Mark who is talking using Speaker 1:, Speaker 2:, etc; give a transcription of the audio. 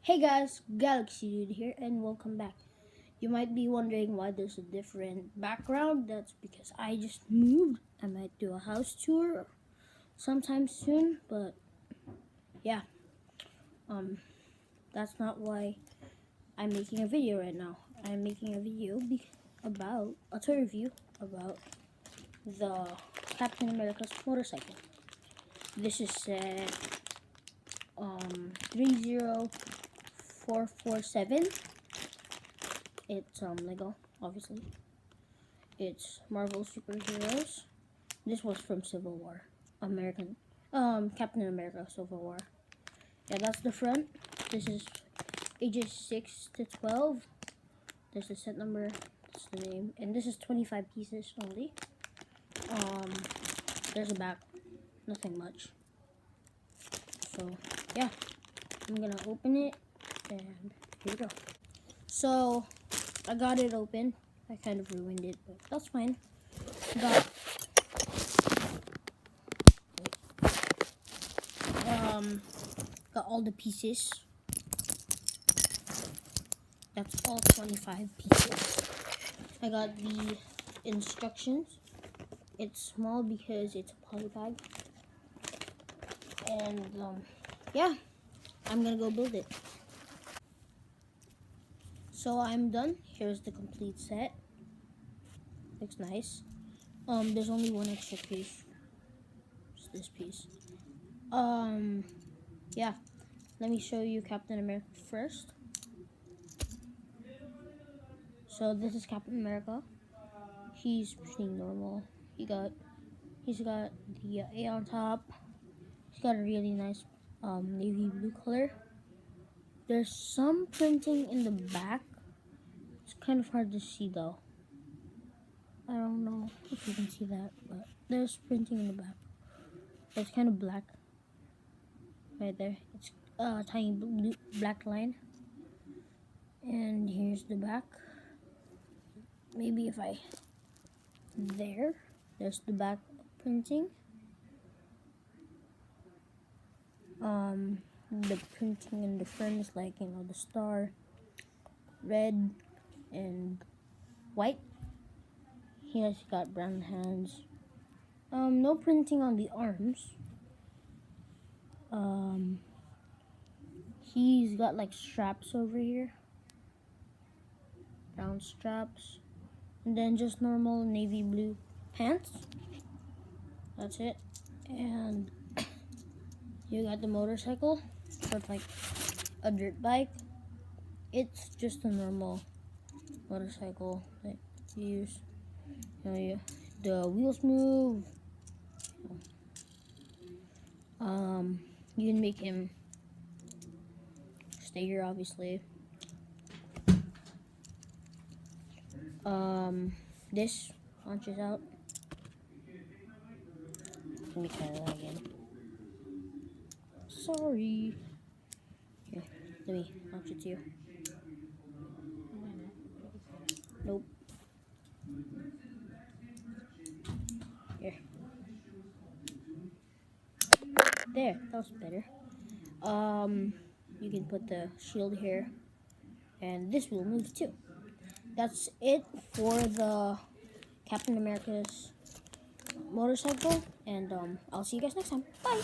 Speaker 1: Hey guys, Galaxy Dude here, and welcome back. You might be wondering why there's a different background. That's because I just moved. I might do a house tour sometime soon, but yeah, that's not why I'm making a video right now. I'm making a video about a tour review about the Captain America's motorcycle. This is 30447. It's Lego, obviously. It's Marvel superheroes. This was from Civil War. Captain America Civil War. Yeah, that's the front. This is ages 6 to 12. There's the set number, that's the name. And this is 25 pieces only. There's a back. Nothing much. So, yeah. I'm gonna open it, and here we go. So, I got it open. I kind of ruined it, but that's fine. Got got all the pieces. That's all 25 pieces. I got the instructions. It's small because it's a poly bag. And yeah, I'm gonna go build it. So I'm done. Here's the complete set. Looks nice. There's only one extra piece. It's this piece. Yeah. Let me show you Captain America first. So this is Captain America. He's pretty normal. He's got the A on top. He's got a really nice navy blue color. There's some printing in the back. It's kind of hard to see though. I don't know if you can see that, but there's printing in the back. It's kind of black right there. It's a tiny blue, black line. And here's the back. Maybe if there's the back printing. The printing in the front is like, the star, red and white. He has got brown hands. No printing on the arms. He's got like straps over here. Brown straps. And then just normal navy blue pants. That's it. And you got the motorcycle. So it's like a dirt bike. It's just a normal motorcycle that you use. The wheels move. You can make him stay here, obviously. This launches out. Let me try that again. Sorry. Here, let me launch it to you. Nope. Here. There, that was better. You can put the shield here, and this will move too. That's it for the Captain America's motorcycle, and I'll see you guys next time. Bye!